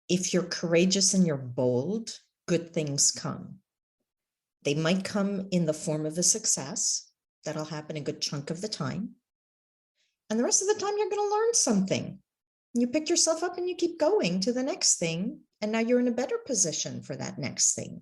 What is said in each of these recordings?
if you're courageous and you're bold, good things come. They might come in the form of a success. That'll happen a good chunk of the time. And the rest of the time, you're going to learn something. You pick yourself up and you keep going to the next thing. And now you're in a better position for that next thing.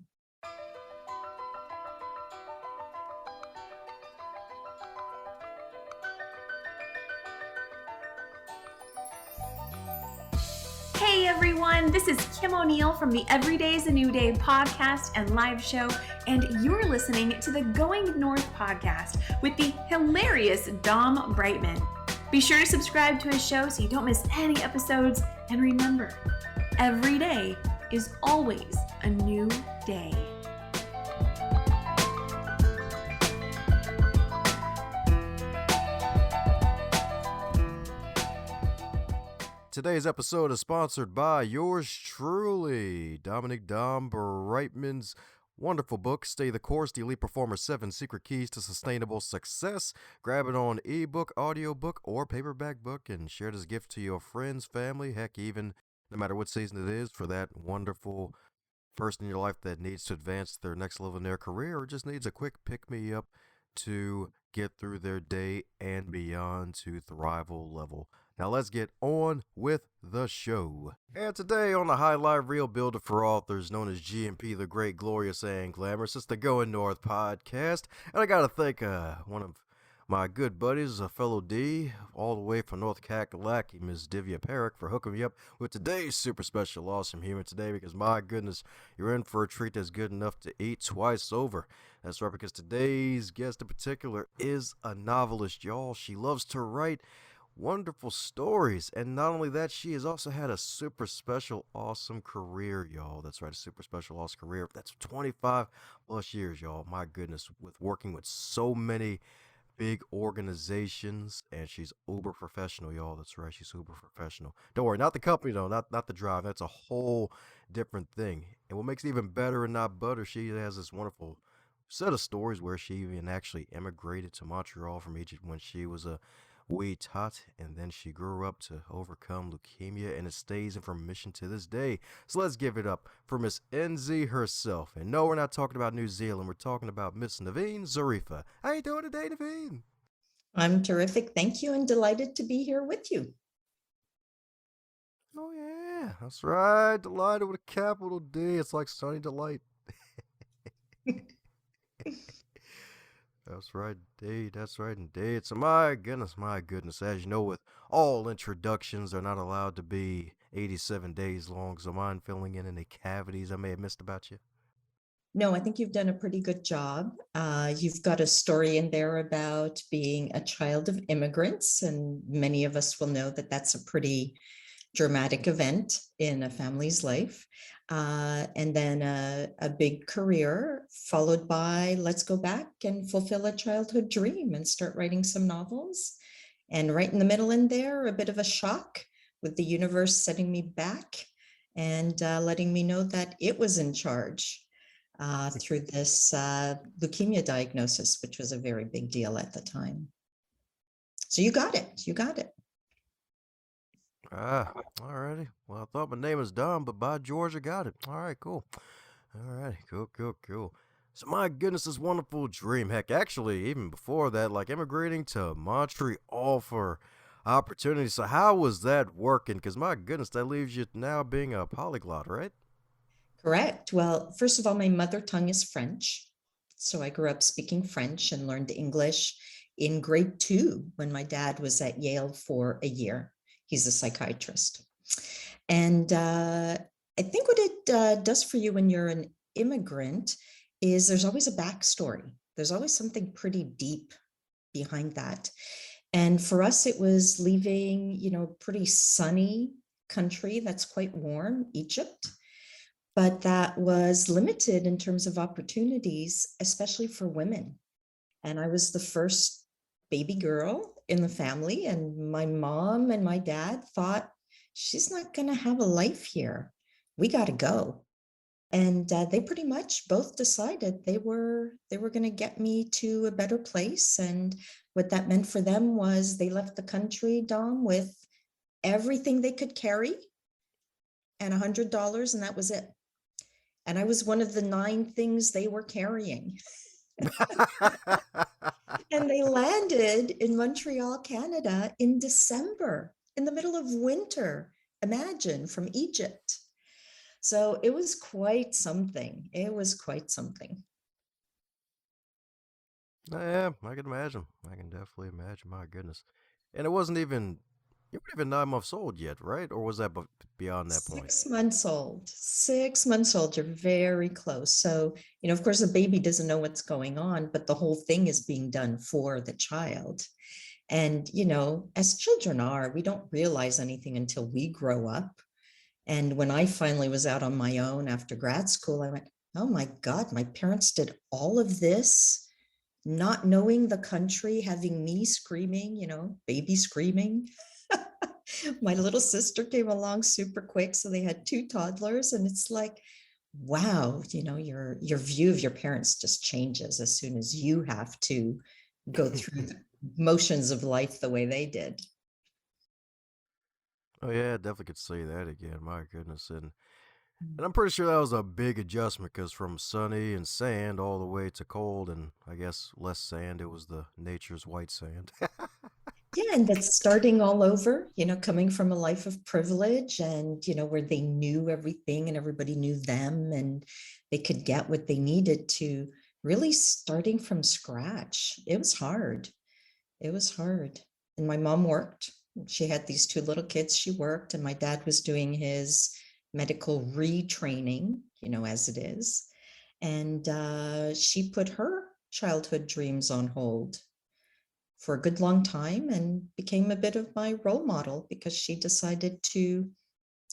Hey everyone, this is Kim O'Neill from the Every Day is a New Day podcast and live show, and you're listening to the Going North podcast with the hilarious Dom Brightman. Be sure to subscribe to his show so you don't miss any episodes, and remember, every day is always a new day. Today's episode is sponsored by yours truly, Dominic Dom Brightman's wonderful book, Stay the Course, The Elite Performer's 7 Secret Keys to Sustainable Success. Grab it on ebook, audiobook, or paperback book and share this gift to your friends, family, heck, even no matter what season it is, for that wonderful person in your life that needs to advance their next level in their career or just needs a quick pick-me-up to get through their day and beyond to thrival level. Now let's get on with the show. And today on the High Live Reel Builder for Authors, known as GMP, the Great, Glorious, and Glamorous, it's the Going North podcast. And I gotta thank one of my good buddies, a fellow D, all the way from North Kakalaki, Ms. Divya Parekh, for hooking me up with today's super special awesome human today, because my goodness, you're in for a treat that's good enough to eat twice over. That's right, because today's guest in particular is a novelist, y'all. She loves to write wonderful stories, and not only that, she has also had a super special awesome career, y'all. That's right, a super special awesome career. That's 25 plus years, y'all. My goodness, with working with so many big organizations, and she's uber professional, y'all. That's right, she's uber professional. Don't worry, not the company though, not the drive. That's a whole different thing. And what makes it even better and not butter, she has this wonderful set of stories where she even actually immigrated to Montreal from Egypt when she was a wee tot, and then she grew up to overcome leukemia, and it stays in remission to this day. So let's give it up for Miss NZ herself. And no, we're not talking about New Zealand. We're talking about Miss Névine Zariffa. How you doing today, Nvine? I'm terrific. Thank you, and delighted to be here with you. Oh yeah, that's right. Delighted with a capital D. It's like Sunny Delight. That's right, indeed. That's right, indeed. So my goodness. As you know, with all introductions, they're not allowed to be 87 days long. So mind filling in any cavities I may have missed about you? No, I think you've done a pretty good job. You've got a story in there about being a child of immigrants, and many of us will know that that's a pretty dramatic event in a family's life. And then a big career followed by let's go back and fulfill a childhood dream and start writing some novels. And right in the middle in there, a bit of a shock with the universe setting me back and letting me know that it was in charge through this leukemia diagnosis, which was a very big deal at the time. So you got it. Alrighty. Well, I thought my name was Dom, but by George, I got it. All right, cool. Alrighty, cool. So my goodness, this wonderful dream. Heck, actually, even before that, like immigrating to Montreal for opportunity. So how was that working? Because my goodness, that leaves you now being a polyglot, right? Correct. Well, first of all, my mother tongue is French. So I grew up speaking French and learned English in grade 2 when my dad was at Yale for a year. He's a psychiatrist. And I think what it does for you when you're an immigrant is there's always a backstory. There's always something pretty deep behind that. And for us, it was leaving, pretty sunny country that's quite warm, Egypt, but that was limited in terms of opportunities, especially for women. And I was the first baby girl in the family, and my mom and my dad thought, she's not going to have a life here. We got to go. And they pretty much both decided they were going to get me to a better place. And what that meant for them was they left the country, Dom, with everything they could carry, and $100, and that was it. And I was one of the 9 things they were carrying. And they landed in Montreal, Canada in December, in the middle of winter. Imagine, from Egypt. So it was quite something. It was quite something. Yeah, I can imagine. I can definitely imagine. My goodness. And it wasn't even, you weren't even 9 months old yet, right? Or was that beyond that point? 6 months old. 6 months old. You're very close. So, of course, the baby doesn't know what's going on, but the whole thing is being done for the child. And, as children are, we don't realize anything until we grow up. And when I finally was out on my own after grad school, I went, oh my God, my parents did all of this, not knowing the country, having me screaming, baby screaming. My little sister came along super quick. So they had 2 toddlers. And it's like, wow, your view of your parents just changes as soon as you have to go through the motions of life the way they did. Oh yeah, I definitely could see that again. My goodness. And I'm pretty sure that was a big adjustment because from sunny and sand all the way to cold and I guess less sand, it was the nature's white sand. Yeah, and that's starting all over, coming from a life of privilege and, where they knew everything and everybody knew them and they could get what they needed, to really starting from scratch. It was hard. It was hard. And my mom worked. She had these 2 little kids. She worked, and my dad was doing his medical retraining, as it is. And she put her childhood dreams on hold for a good long time and became a bit of my role model because she decided to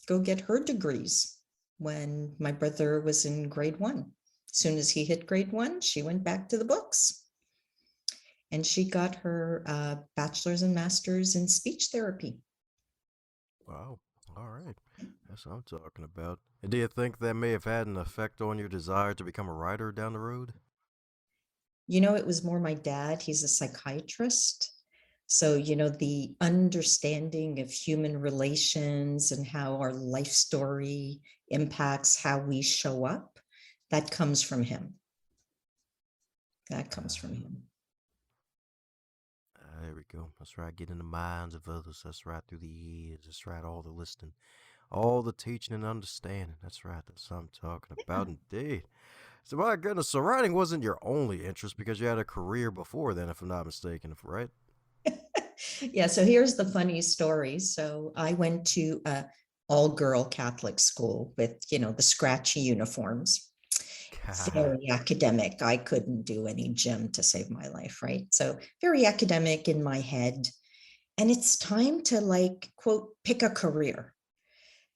go get her degrees when my brother was in grade 1. As soon as he hit grade 1, she went back to the books and she got her bachelor's and master's in speech therapy. Wow. All right. That's what I'm talking about. And do you think that may have had an effect on your desire to become a writer down the road? It was more my dad. He's a psychiatrist. So, the understanding of human relations and how our life story impacts how we show up, that comes from him. That comes from him. There we go. That's right. Get in the minds of others. That's right. Through the years. That's right. All the listening, all the teaching and understanding. That's right. That's what I'm talking about, indeed. So, my goodness. So, writing wasn't your only interest because you had a career before then, if I'm not mistaken, right? Yeah, so here's the funny story. So I went to a all-girl Catholic school with, the scratchy uniforms. Very academic. I couldn't do any gym to save my life, right? So very academic in my head. And it's time to, quote, pick a career.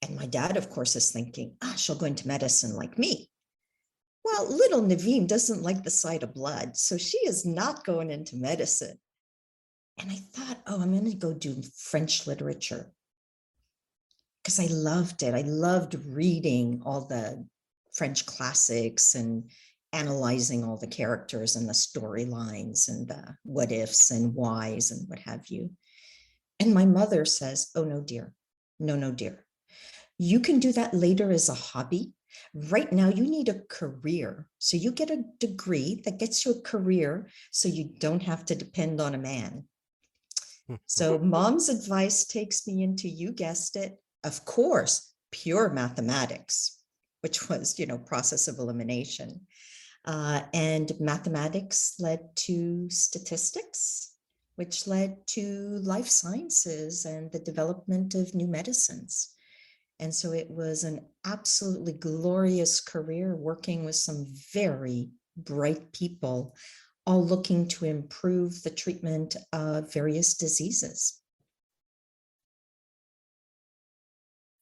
And my dad, of course, is thinking, she'll go into medicine like me. Well, little Nvine doesn't like the sight of blood, so she is not going into medicine. And I thought, I'm going to go do French literature because I loved it. I loved reading all the French classics and analyzing all the characters and the storylines and the what ifs and whys and what have you. And my mother says, oh, no, dear. No, no, dear. You can do that later as a hobby. Right now, you need a career. So you get a degree that gets you a career so you don't have to depend on a man. So mom's advice takes me into, you guessed it, of course, pure mathematics, which was, process of elimination. And mathematics led to statistics, which led to life sciences and the development of new medicines. And so it was an absolutely glorious career working with some very bright people, all looking to improve the treatment of various diseases.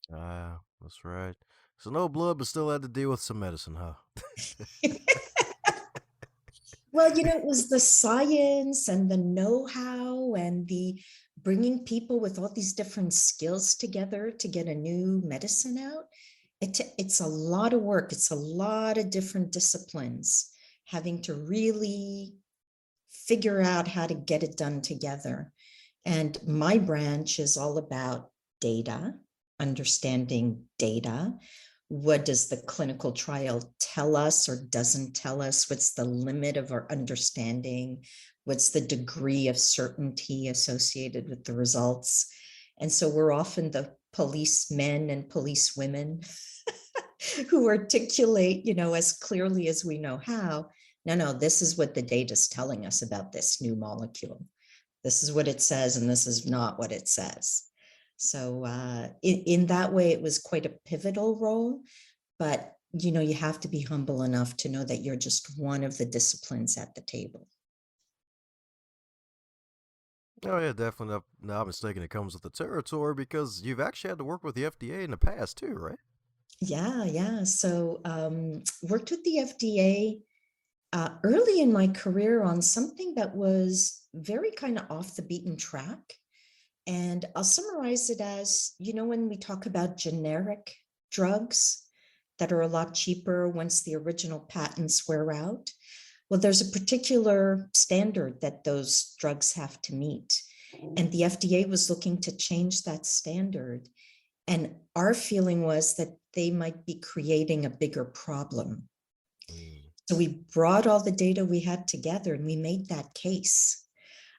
That's right. So no blood, but still had to deal with some medicine, huh? Well, it was the science and the know-how and the bringing people with all these different skills together to get a new medicine out. It's a lot of work. It's a lot of different disciplines having to really figure out how to get it done together. And my branch is all about data understanding data. What does the clinical trial tell us or doesn't tell us? What's the limit of our understanding? What's the degree of certainty associated with the results? And so we're often the policemen and policewomen who articulate, as clearly as we know how. No, this is what the data is telling us about this new molecule. This is what it says, and this is not what it says. So in that way, it was quite a pivotal role, but you have to be humble enough to know that you're just one of the disciplines at the table. Oh yeah, definitely not mistaken. It comes with the territory because you've actually had to work with the FDA in the past too, right? Yeah. So worked with the FDA early in my career on something that was very kind of off the beaten track. And I'll summarize it as, when we talk about generic drugs that are a lot cheaper once the original patents wear out, well, there's a particular standard that those drugs have to meet. And the FDA was looking to change that standard. And our feeling was that they might be creating a bigger problem. So we brought all the data we had together and we made that case.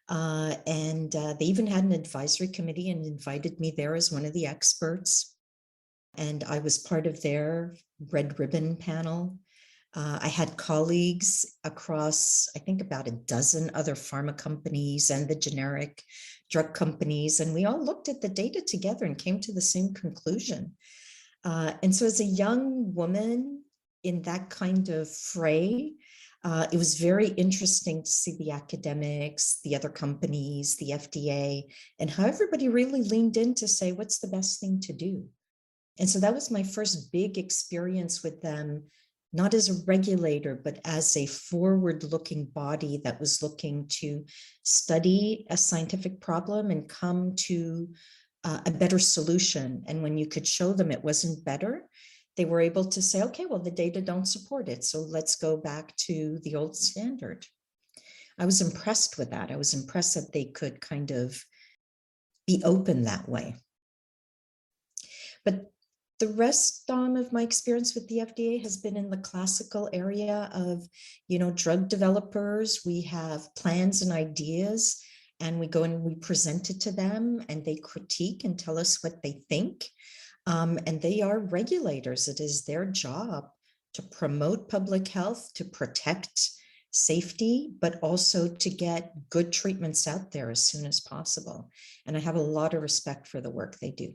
And they even had an advisory committee and invited me there as one of the experts. And I was part of their red ribbon panel. I had colleagues across, I think, about a dozen other pharma companies and the generic drug companies. And we all looked at the data together and came to the same conclusion. And so as a young woman in that kind of fray, it was very interesting to see the academics, the other companies, the FDA, and how everybody really leaned in to say, what's the best thing to do? And so that was my first big experience with them, not as a regulator, but as a forward-looking body that was looking to study a scientific problem and come to a better solution. And when you could show them it wasn't better, they were able to say, okay, well, the data don't support it, so let's go back to the old standard. I was impressed with that. I was impressed that they could kind of be open that way. But the rest, of my experience with the FDA has been in the classical area of, drug developers. We have plans and ideas, and we go and we present it to them, and they critique and tell us what they think. And they are regulators. It is their job to promote public health, to protect safety, but also to get good treatments out there as soon as possible. And I have a lot of respect for the work they do.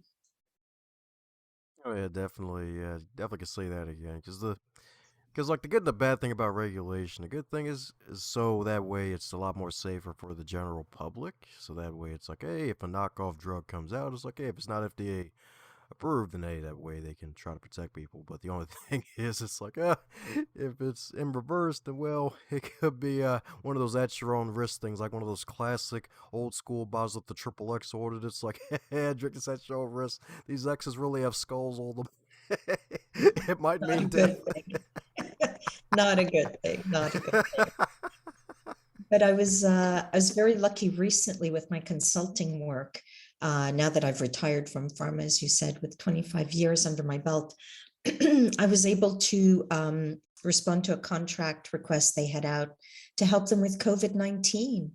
Oh yeah, definitely. Yeah, definitely can say that again. Because like the good and the bad thing about regulation, the good thing is so that way it's a lot more safer for the general public. So that way it's like, hey, if a knockoff drug comes out, it's like, hey, if it's not FDA approved, then hey, that way they can try to protect people. But the only thing is, it's like, if it's in reverse, then well, it could be one of those at your own risk things, like one of those classic old school bottles with the triple X ordered. It's like, drink this at your own risk. These X's really have skulls on them. It might Not a mean death. good thing. Not a good thing. Not a good thing. But I was very lucky recently with my consulting work. Now that I've retired from pharma, as you said, with 25 years under my belt, I was able to respond to a contract request they had out to help them with COVID-19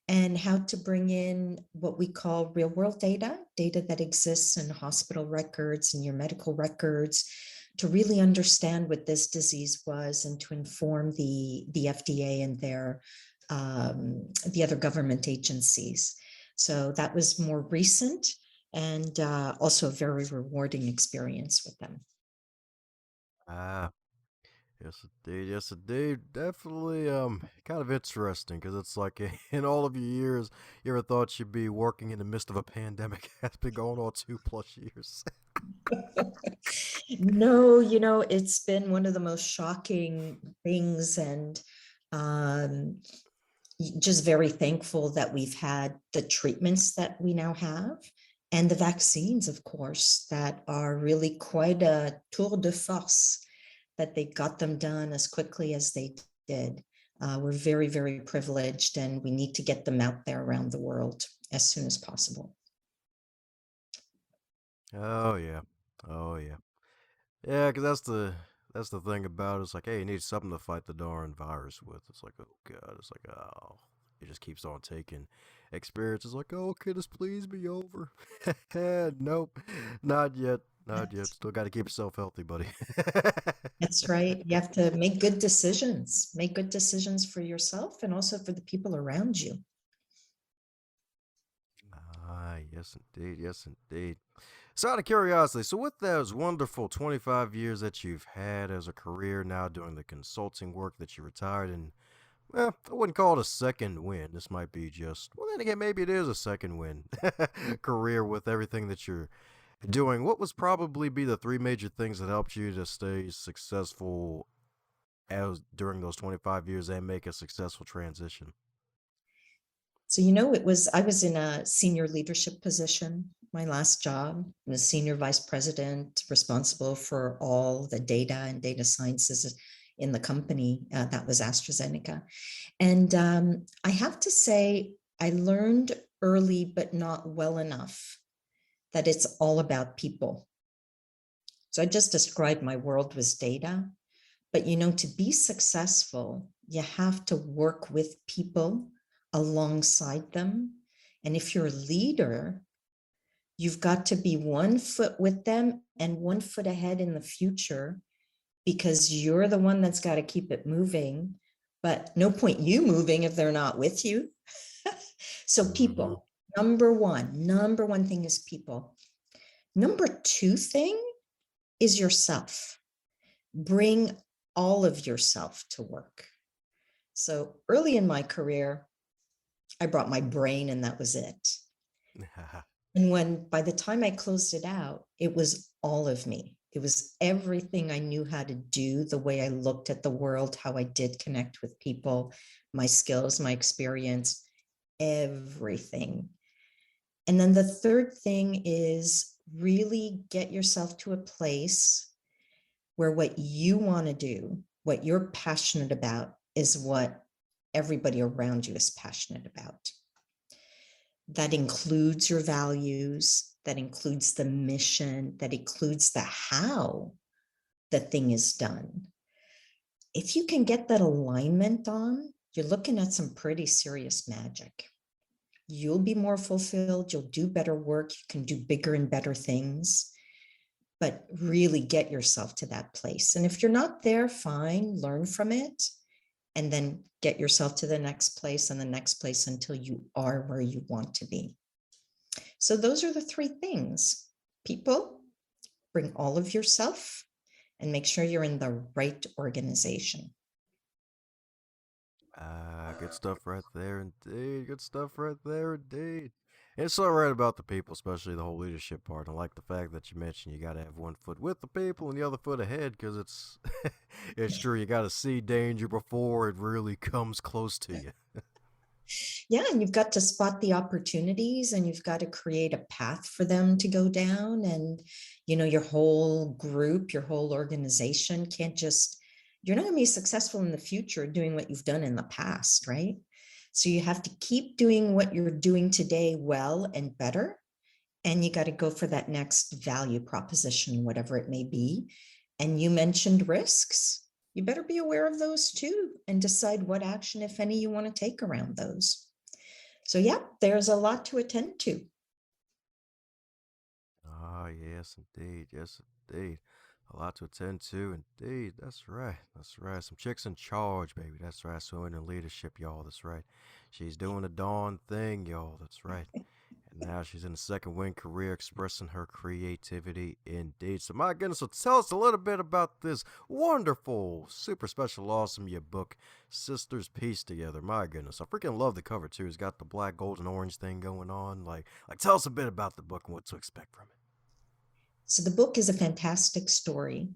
and how to bring in what we call real world data, data that exists in hospital records and your medical records, to really understand what this disease was and to inform the FDA and the other government agencies. So that was more recent and also a very rewarding experience with them. Ah, yes indeed, yes indeed. Definitely kind of interesting because it's like in all of your years, you ever thought you'd be working in the midst of a pandemic that's been going on 2+ years. No, it's been one of the most shocking things, and um, just very thankful that we've had the treatments that we now have and the vaccines, of course, that are really quite a tour de force that they got them done as quickly as they did. We're very, very privileged, and we need to get them out there around the world as soon as possible. Oh yeah. Oh yeah. Yeah, because that's the thing about it. It's like, hey, you need something to fight the darn virus with. It's like, oh god. It's like, oh, it just keeps on taking experience. It's like, oh, can this please be over? Nope, not yet. Not yet. Still got to keep yourself healthy, buddy. That's right. You have to make good decisions, make good decisions for yourself and also for the people around you. Ah, yes, indeed. Yes, indeed. So, out of curiosity, so with those wonderful 25 years that you've had as a career now doing the consulting work that you retired in, well, I wouldn't call it a second win. This might be just, well, then again, maybe it is a second win career with everything that you're doing. What was probably be the three major things that helped you to stay successful as during those 25 years and make a successful transition? So, I was in a senior leadership position, my last job, the senior vice president responsible for all the data and data sciences in the company. That was AstraZeneca. And I have to say, I learned early, but not well enough, that it's all about people. So I just described my world was data. But to be successful, you have to work with people alongside them. And if you're a leader, you've got to be 1 foot with them and 1 foot ahead in the future because you're the one that's got to keep it moving. But no point you moving if they're not with you. So Hmm. people, number one thing is people. Number two thing is yourself. Bring all of yourself to work. So early in my career, I brought my brain and that was it. And by the time I closed it out, it was all of me. It was everything I knew how to do, the way I looked at the world, how I did connect with people, my skills, my experience, everything. And then the third thing is really get yourself to a place where what you want to do, what you're passionate about, is what everybody around you is passionate about. That includes your values, that includes the mission, that includes the how the thing is done. If you can get that alignment on, you're looking at some pretty serious magic. You'll be more fulfilled, you'll do better work, you can do bigger and better things, but really get yourself to that place. And if you're not there, fine, learn from it, and then get yourself to the next place and the next place until you are where you want to be. So those are the three things. People, bring all of yourself, and make sure you're in the right organization. Ah, good stuff right there indeed. Good stuff right there indeed. It's so right about the people, especially the whole leadership part. I like the fact that you mentioned you got to have 1 foot with the people and the other foot ahead because it's it's true. You got to see danger before it really comes close to you. Yeah, and you've got to spot the opportunities and you've got to create a path for them to go down. And, your whole group, your whole organization can't just, you're not going to be successful in the future doing what you've done in the past, right? So you have to keep doing what you're doing today well and better. And you got to go for that next value proposition, whatever it may be. And you mentioned risks. You better be aware of those too and decide what action, if any, you want to take around those. So, yeah, there's a lot to attend to. Ah, yes, indeed. Yes, indeed. A lot to attend to, indeed. That's right. That's right. Some chicks in charge, baby. That's right. So in leadership, y'all. That's right. She's doing the darn thing, y'all. That's right. And now she's in a second wing career expressing her creativity indeed. So, my goodness, so tell us a little bit about this wonderful, super special, awesome your book, Sisters Piece Together. My goodness, I freaking love the cover too. It's got the black, gold, and orange thing going on. Like, tell us a bit about the book and what to expect from it. So, the book is a fantastic story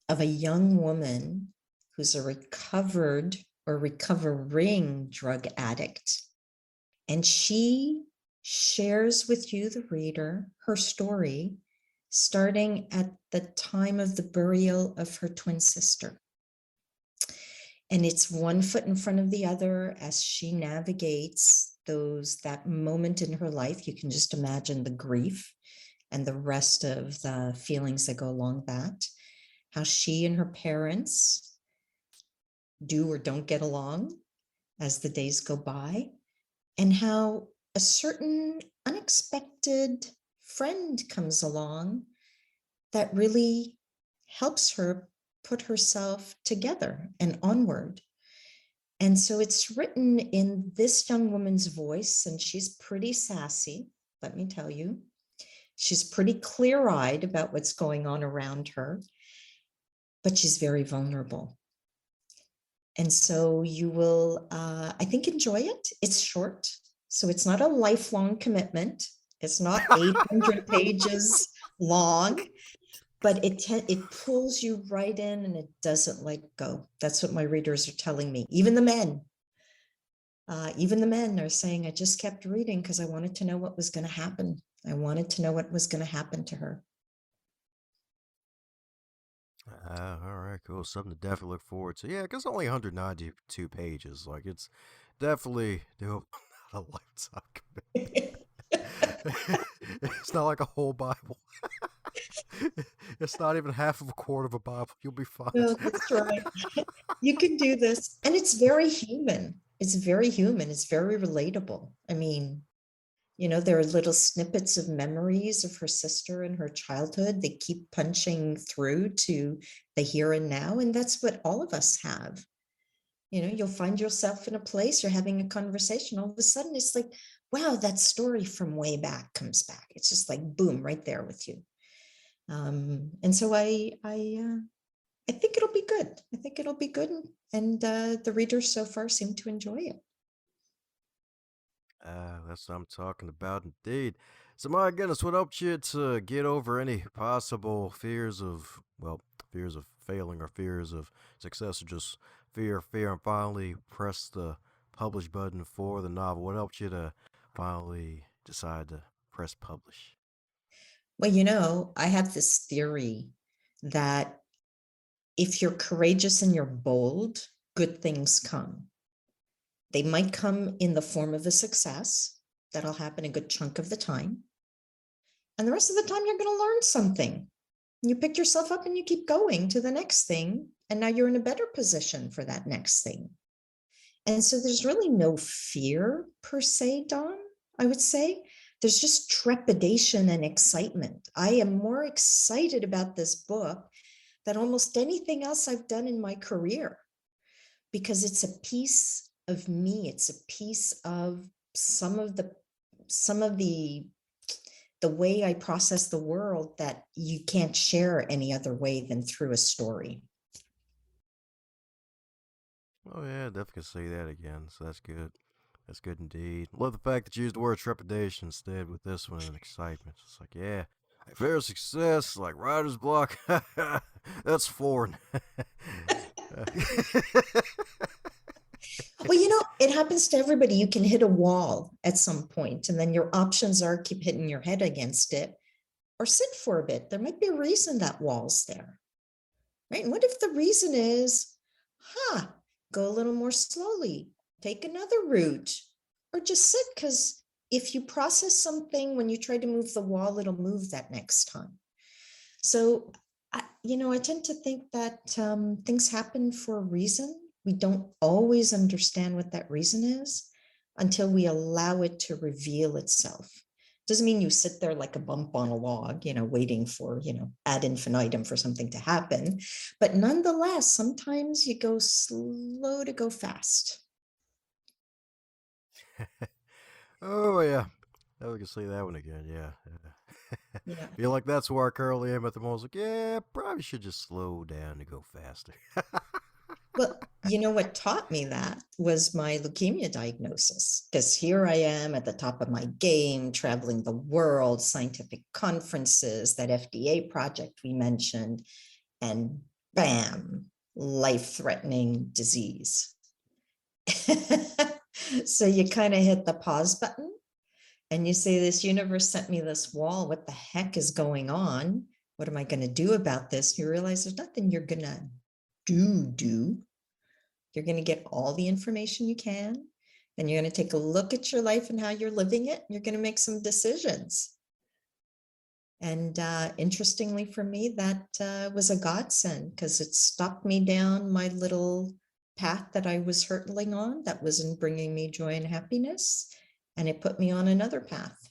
of a young woman who's a recovered or recovering drug addict. And she shares with you, the reader, her story, starting at the time of the burial of her twin sister. And it's 1 foot in front of the other as she navigates that moment in her life. You can just imagine the grief and the rest of the feelings that go along that, how she and her parents do or don't get along as the days go by, and how a certain unexpected friend comes along that really helps her put herself together and onward. And so it's written in this young woman's voice, and she's pretty sassy, let me tell you. She's pretty clear-eyed about what's going on around her, but she's very vulnerable. And so you will, I think, enjoy it. It's short, so it's not a lifelong commitment. It's not 800 pages long, but it pulls you right in and it doesn't let go. That's what my readers are telling me. Even the men are saying, I just kept reading because I wanted to know what was going to happen. I wanted to know what was going to happen to her. All right, cool. Something to definitely look forward to. Yeah, because only 192 pages. Like, it's definitely not a lifetime commitment. It's not like a whole Bible. It's not even half of a quarter of a Bible. You'll be fine. No, that's right. You can do this. And it's very human. It's very human. It's very relatable. I mean, there are little snippets of memories of her sister and her childhood. They keep punching through to the here and now. And that's what all of us have. You'll find yourself in a place, you're having a conversation. All of a sudden, it's like, wow, that story from way back comes back. It's just like, boom, right there with you. And so I think it'll be good. I think it'll be good. And the readers so far seem to enjoy it. That's what I'm talking about, indeed. So, my goodness, what helped you to get over any possible fears of failing or fears of success, or just fear, and finally press the publish button for the novel? What helped you to finally decide to press publish? Well, I have this theory that if you're courageous and you're bold, good things come. They might come in the form of a success. That'll happen a good chunk of the time. And the rest of the time, you're going to learn something. You pick yourself up and you keep going to the next thing. And now you're in a better position for that next thing. And so there's really no fear per se, Don, I would say. There's just trepidation and excitement. I am more excited about this book than almost anything else I've done in my career, because it's a piece of me. It's a piece of some of the way I process the world that you can't share any other way than through a story. Oh, yeah, definitely say that again. So that's good. That's good indeed. Love the fact that you used the word trepidation instead with this one and excitement. It's like, yeah, fear of success, like writer's block. That's foreign. Well, it happens to everybody. You can hit a wall at some point, and then your options are keep hitting your head against it or sit for a bit. There might be a reason that wall's there, right? And what if the reason is, go a little more slowly, take another route, or just sit? Because if you process something, when you try to move the wall, it'll move that next time. So, I tend to think that things happen for a reason. We don't always understand what that reason is until we allow it to reveal itself. Doesn't mean you sit there like a bump on a log, waiting for, ad infinitum for something to happen. But nonetheless, sometimes you go slow to go fast. Oh, yeah. Oh, we can see that one again. Yeah. Yeah. Feel like that's where I currently am at the moment. Like, yeah, probably should just slow down to go faster. Well, what taught me that was my leukemia diagnosis, because here I am at the top of my game, traveling the world, scientific conferences, that FDA project we mentioned, and bam, life-threatening disease. So you kind of hit the pause button and you say, this universe sent me this wall. What the heck is going on? What am I going to do about this? You realize there's nothing you're going to do. You're going to get all the information you can. Then you're going to take a look at your life and how you're living it. You're going to make some decisions. And interestingly for me, that was a godsend because it stopped me down my little path that I was hurtling on that wasn't bringing me joy and happiness. And it put me on another path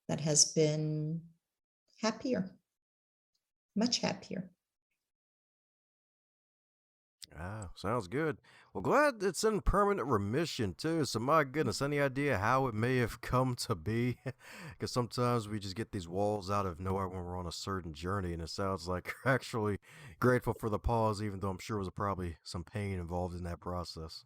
that has been happier, much happier. Ah, sounds good. Well, glad it's in permanent remission too. So, my goodness, any idea how it may have come to be? Because sometimes we just get these walls out of nowhere when we're on a certain journey, and it sounds like you're actually grateful for the pause, even though I'm sure there was probably some pain involved in that process.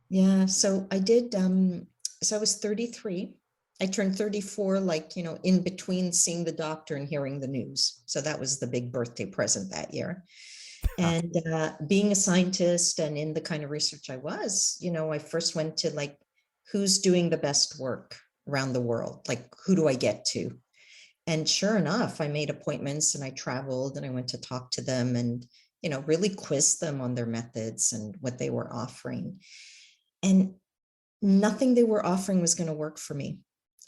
Yeah, so I did, so I was 33. I turned 34, like, in between seeing the doctor and hearing the news. So that was the big birthday present that year. And being a scientist and in the kind of research I was, I first went to like, who's doing the best work around the world? Like, who do I get to? And sure enough, I made appointments and I traveled and I went to talk to them and, really quiz them on their methods and what they were offering. And nothing they were offering was going to work for me.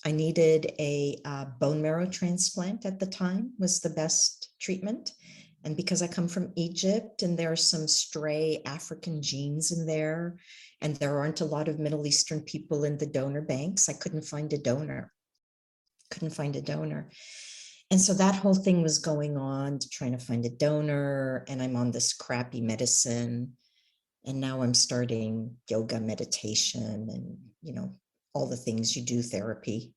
I needed a bone marrow transplant at the time was the best treatment. And because I come from Egypt and there are some stray African genes in there, and there aren't a lot of Middle Eastern people in the donor banks, I couldn't find a donor. And so that whole thing was going on, trying to find a donor. And I'm on this crappy medicine. And now I'm starting yoga, meditation, and, all the things you do, therapy.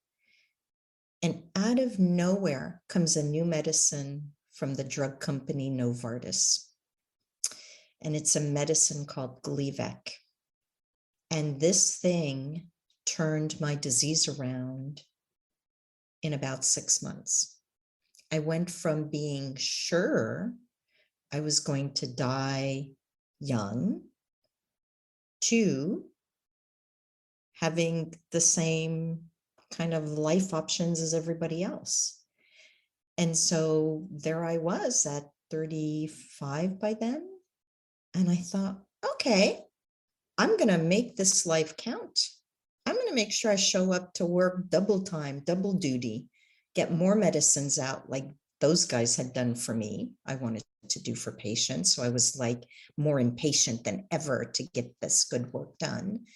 And out of nowhere comes a new medicine from the drug company Novartis. And it's a medicine called Gleevec. And this thing turned my disease around in about 6 months. I went from being sure I was going to die young to having the same kind of life options as everybody else. And so there I was at 35 by then. And I thought, okay, I'm going to make this life count. I'm going to make sure I show up to work double time, double duty, get more medicines out like those guys had done for me. I wanted to do for patients. So I was like more impatient than ever to get this good work done.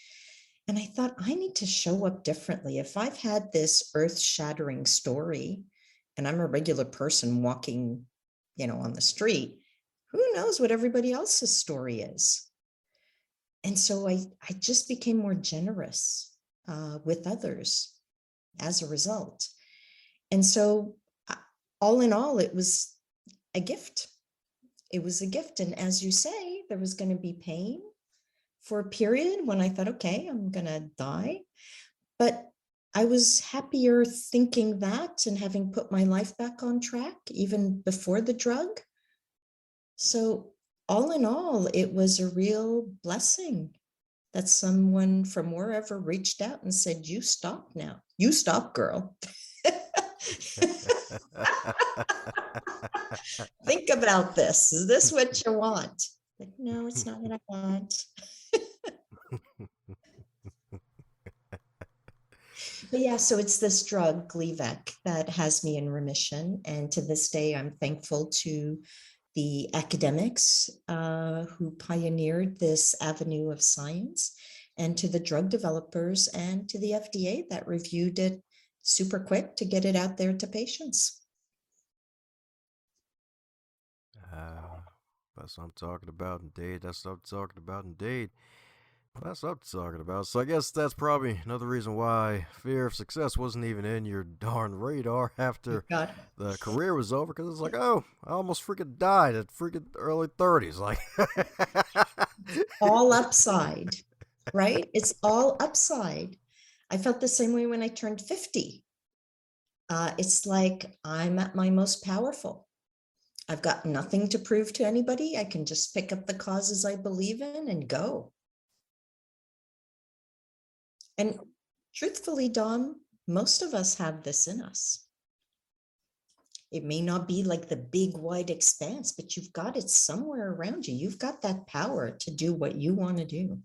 And I thought, I need to show up differently. If I've had this earth-shattering story and I'm a regular person walking, on the street, who knows what everybody else's story is? And so I just became more generous with others as a result. And so all in all, it was a gift. It was a gift. And as you say, there was going to be pain for a period when I thought, okay, I'm going to die. But I was happier thinking that and having put my life back on track even before the drug. So all in all, it was a real blessing that someone from wherever reached out and said, you stop now. You stop, girl. Think about this. Is this what you want? Like, no, it's not what I want. But yeah, so it's this drug, Gleevec, that has me in remission. And to this day, I'm thankful to the academics who pioneered this avenue of science, and to the drug developers and to the FDA that reviewed it super quick to get it out there to patients. That's what I'm talking about indeed. That's what I'm talking about indeed. That's what I'm talking about. So I guess that's probably another reason why fear of success wasn't even in your darn radar after God. the career was over, because it's like, oh, I almost freaking died at freaking early 30s. Like, All upside, right? It's all upside. I felt the same way when I turned 50. It's like I'm at my most powerful. I've got nothing to prove to anybody. I can just pick up the causes I believe in and go. And truthfully, Dom, most of us have this in us. It may not be like the big wide expanse, but you've got it somewhere around you. You've got that power to do what you want to do.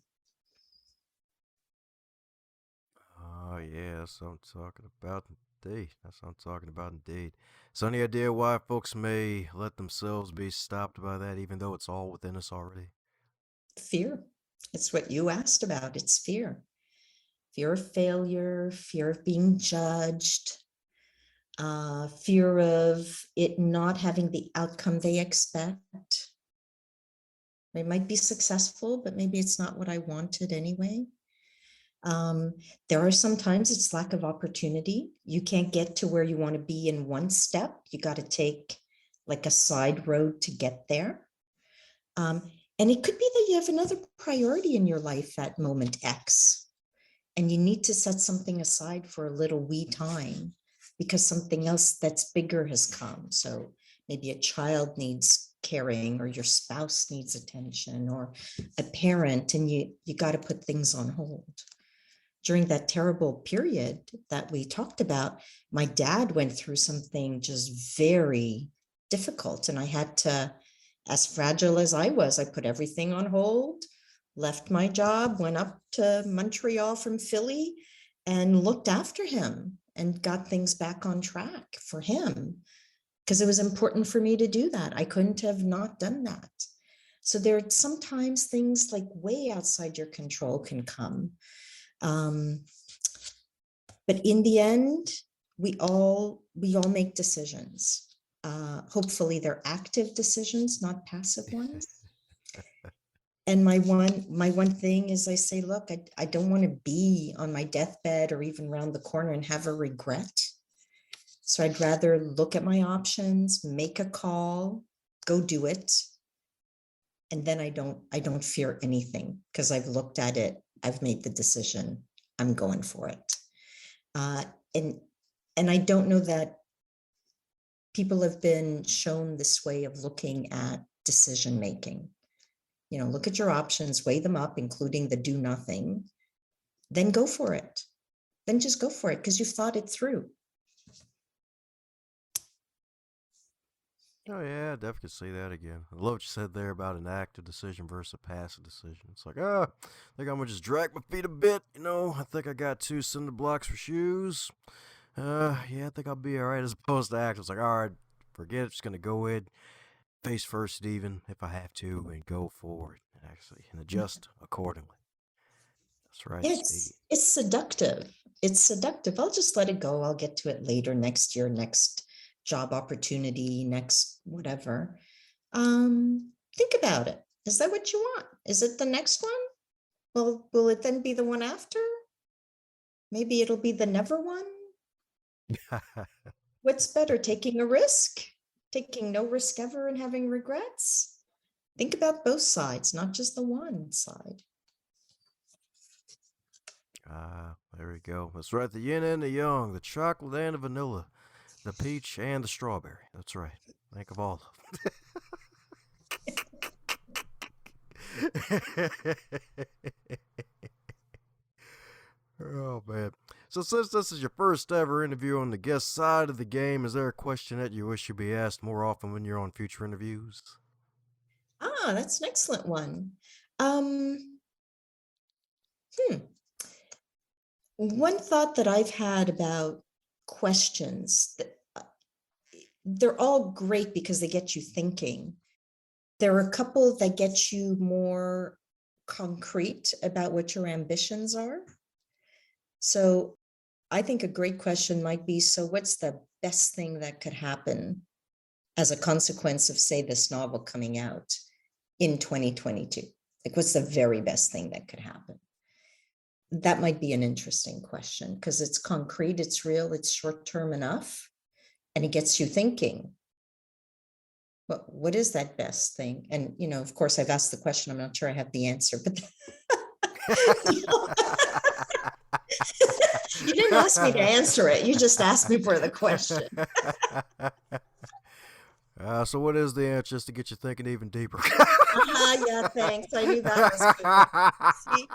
oh, yeah, that's what I'm talking about indeed. That's what I'm talking about, indeed. So, any idea why folks may let themselves be stopped by that, even though it's all within us already? Fear. It's what you asked about. It's fear. Fear of failure, fear of being judged, fear of it not having the outcome they expect. They might be successful, but maybe it's not what I wanted anyway. There are sometimes it's lack of opportunity. You can't get to where you want to be in one step. You got to take like a side road to get there. And it could be that you have another priority in your life at moment X, and you need to set something aside for a little wee time because something else that's bigger has come. So maybe a child needs caring, or your spouse needs attention, or a parent, and you got to put things on hold. During that terrible period that we talked about, my dad went through something just very difficult, and I had to, as fragile as I was, I put everything on hold, left my job, went up to Montreal from Philly, and looked after him and got things back on track for him, because it was important for me to do that. I couldn't have not done that. So there are sometimes things like way outside your control can come. But in the end, we all make decisions. Hopefully they're active decisions, not passive ones. And my one thing is I say, look, I don't want to be on my deathbed or even around the corner and have a regret. So I'd rather look at my options, make a call, go do it. And then I don't fear anything because I've looked at it. I've made the decision. I'm going for it. And I don't know that people have been shown this way of looking at decision making. You know, look at your options, weigh them up, including the do nothing, then go for it. Then just go for it because you've thought it through. Oh yeah, I definitely could see that again. I love what you said there about an active decision versus a passive decision. It's like, I think I'm gonna just drag my feet a bit. You know, I think I got 2 cinder blocks for shoes. Yeah, I think I'll be all right. As opposed to active, it's like, all right, forget it. Just gonna go in, face first, even if I have to, and go forward and adjust accordingly. That's right, Steve. It's seductive. It's seductive. I'll just let it go. I'll get to it later, next year, next job opportunity, next whatever. Think about it. Is that what you want? Is it the next one? Well, will it then be the one after? Maybe it'll be the never one. What's better, taking a risk, taking no risk ever and having regrets? Think about both sides, not just the one side. There we go. That's right. The yin and the yang, the chocolate and the vanilla, the peach and the strawberry. That's right. Think of all of them. Oh, man. So since this is your first ever interview on the guest side of the game, is there a question that you wish you'd be asked more often when you're on future interviews? That's an excellent one. One thought that I've had about questions, that they're all great because they get you thinking. There are a couple that get you more concrete about what your ambitions are. So I think a great question might be, so what's the best thing that could happen as a consequence of, say, this novel coming out in 2022? Like, what's the very best thing that could happen? That might be an interesting question because it's concrete, it's real, it's short-term enough, and it gets you thinking. What is that best thing? And, you know, of course, I've asked the question. I'm not sure I have the answer, but you didn't ask me to answer it. You just asked me for the question. So what is the answer, just to get you thinking even deeper? Yeah, thanks. I knew that was good.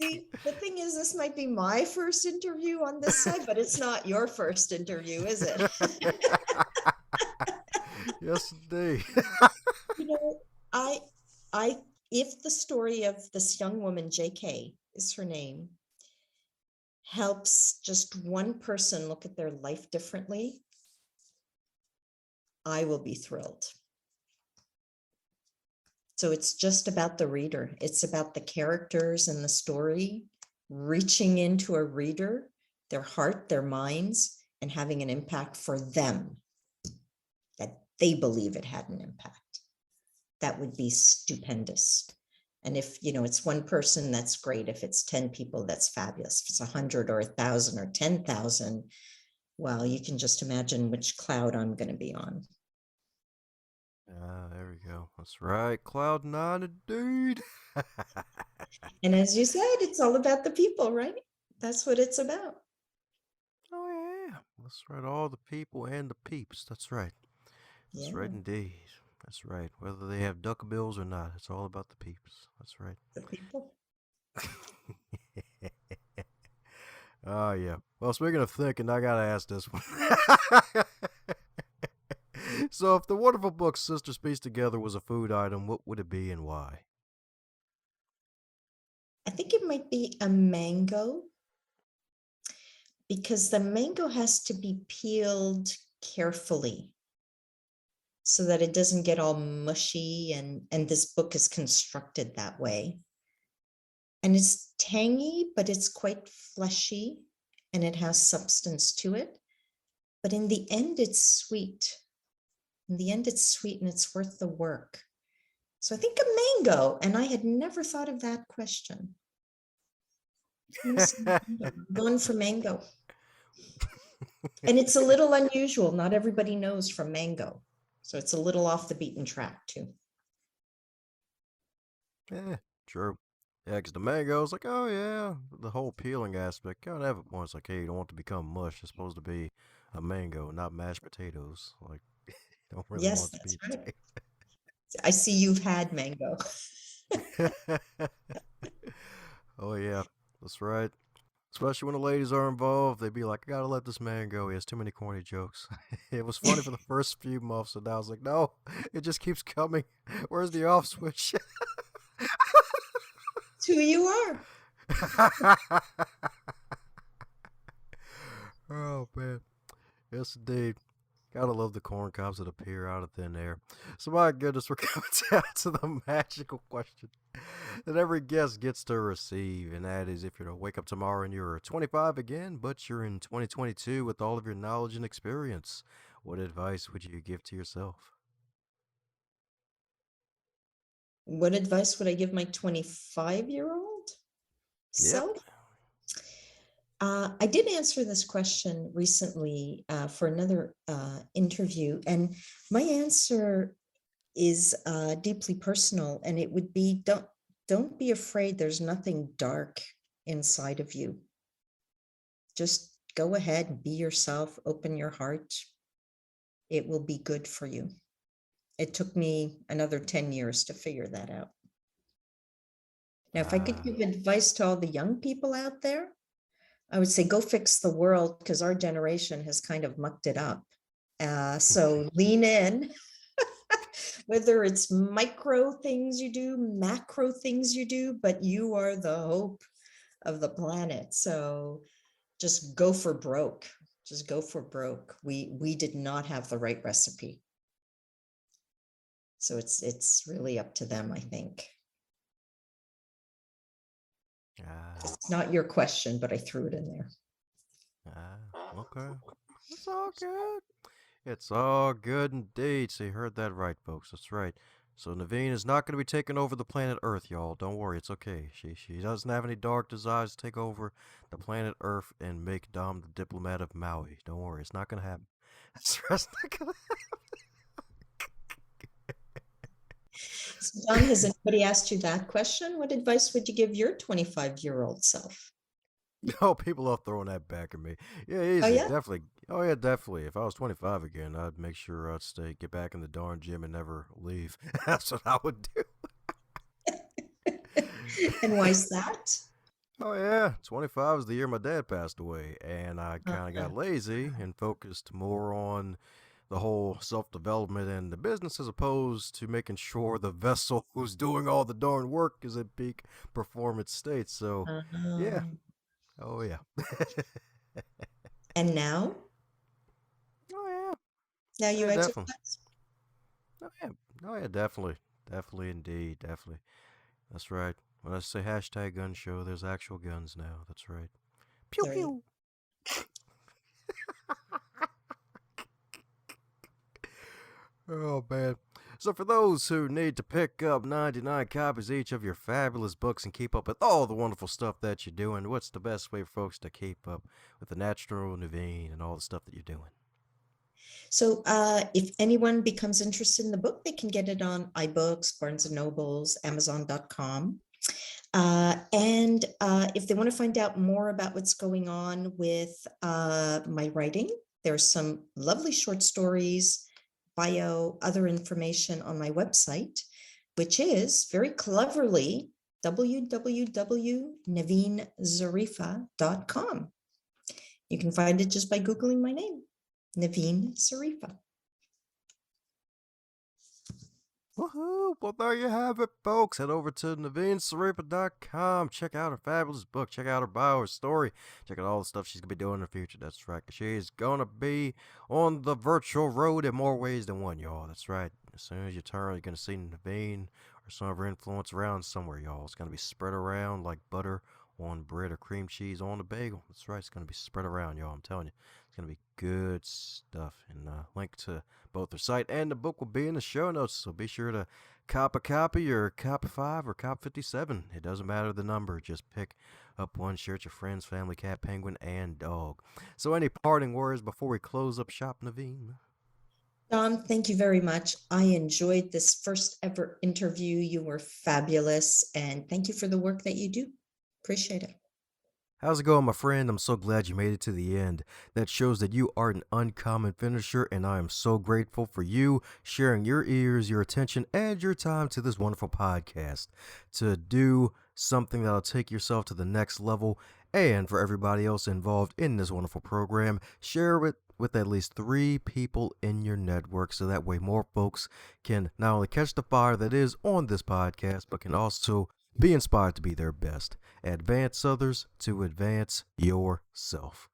See, the thing is, this might be my first interview on this side, but it's not your first interview, is it? Yes, indeed. You know, if the story of this young woman, JK is her name, helps just one person look at their life differently, I will be thrilled. So it's just about the reader. It's about the characters and the story reaching into a reader, their heart, their minds, and having an impact for them, that they believe it had an impact. That would be stupendous. And if, it's one person, that's great. If it's 10 people, that's fabulous. If it's 100 or 1,000 or 10,000, well, you can just imagine which cloud I'm going to be on. There we go. That's right. Cloud nine indeed. And as you said, it's all about the people, right? That's what it's about. Oh, yeah. That's right. All the people and the peeps. That's right. That's right indeed. That's right. Whether they have duckbills or not, it's all about the peeps. That's right. The people. Oh, yeah. Well, speaking of thinking, I got to ask this one. So, if the wonderful book Sister Speaks Together was a food item, what would it be and why? I think it might be a mango, because the mango has to be peeled carefully so that it doesn't get all mushy, and this book is constructed that way. And it's tangy, but it's quite fleshy and it has substance to it. But in the end, it's sweet. In the end, it's sweet and it's worth the work. So I think a mango, and I had never thought of that question. I'm going for mango. And it's a little unusual. Not everybody knows from mango. So it's a little off the beaten track too. Yeah, true. Yeah, because the mango's like, oh yeah, the whole peeling aspect. Gotta have it once. Like, hey, you don't want it to become mush. It's supposed to be a mango, not mashed potatoes. Like, you don't really Yes, want it to be that's right. I see you've had mango. Oh yeah, that's right. Especially when the ladies are involved, they'd be like, I gotta let this man go. He has too many corny jokes. It was funny for the first few months, and now I was like, no, it just keeps coming. Where's the off switch? It's who you are. Oh man, yes indeed. Gotta love the corn cobs that appear out of thin air. So my goodness, we're coming down to the magical question that every guest gets to receive, and that is, if you're to wake up tomorrow and you're 25 again, but you're in 2022 with all of your knowledge and experience, what advice would you give to yourself? What advice would I give my 25-year-old self? Yep. I did answer this question recently for another interview, and my answer is deeply personal, and it would be, don't be afraid. There's nothing dark inside of you. Just go ahead and be yourself, open your heart. It will be good for you. It took me another 10 years to figure that out. Now, if I could give advice to all the young people out there, I would say go fix the world, because our generation has kind of mucked it up. So lean in, whether it's micro things you do, macro things you do, but you are the hope of the planet. So just go for broke. Just go for broke. We did not have the right recipe. So it's really up to them, I think. It's not your question, but I threw it in there. Okay. It's all good. It's all good indeed. So you heard that right, folks. That's right. So Nvine is not going to be taking over the planet Earth, y'all. Don't worry, it's okay. She doesn't have any dark desires to take over the planet Earth and make Dom the diplomat of Maui. Don't worry, it's not going to happen. That's not going to happen. So Don, has anybody asked you that question? What advice would you give your 25-year-old self? No, people are throwing that back at me. Yeah, easy. Oh, yeah? Definitely. Oh, yeah, definitely. If I was 25 again, I'd make sure I'd get back in the darn gym and never leave. That's what I would do. And why is that? Oh, yeah. 25 was the year my dad passed away, and I kind of got lazy and focused more on the whole self-development and the business, as opposed to making sure the vessel who's doing all the darn work is at peak performance state. So, yeah, Oh, yeah. And now, Oh, now yeah. you Yeah, definitely. exercise. Oh, yeah. Oh, yeah, definitely. Definitely, indeed. Definitely. That's right. When I say hashtag gun show, there's actual guns now. That's right. Pew, There you pew. Oh, man. So, for those who need to pick up 99 copies each of your fabulous books and keep up with all the wonderful stuff that you're doing, what's the best way for folks to keep up with the natural Nvine and all the stuff that you're doing? So if anyone becomes interested in the book, they can get it on iBooks, Barnes and Nobles, Amazon.com. And if they want to find out more about what's going on with my writing, there's some lovely short stories, bio, other information on my website, which is very cleverly www.nevinezariffa.com. You can find it just by Googling my name, Névine Zariffa. Woohoo! Well, there you have it, folks. Head over to NvineSariffa.com. Check out her fabulous book. Check out her bio, her story. Check out all the stuff she's going to be doing in the future. That's right. She's going to be on the virtual road in more ways than one, y'all. That's right. As soon as you turn, you're going to see Nvine or some of her influence around somewhere, y'all. It's going to be spread around like butter on bread or cream cheese on a bagel. That's right. It's going to be spread around, y'all. I'm telling you. It's going to be good stuff. And link to both their site and the book will be in the show notes, so be sure to cop a copy or cop 5 or cop 57. It doesn't matter the number. Just pick up one, share it with your friends, family, cat, penguin, and dog. So any parting words before we close up shop, Nvine? Don, thank you very much. I enjoyed this first ever interview. You were fabulous, and thank you for the work that you do. Appreciate it. How's it going, my friend? I'm so glad you made it to the end. That shows that you are an uncommon finisher, and I am so grateful for you sharing your ears, your attention, and your time to this wonderful podcast to do something that'll take yourself to the next level. And for everybody else involved in this wonderful program, share it with at least 3 people in your network so that way more folks can not only catch the fire that is on this podcast, but can also be inspired to be their best. Advance others to advance yourself.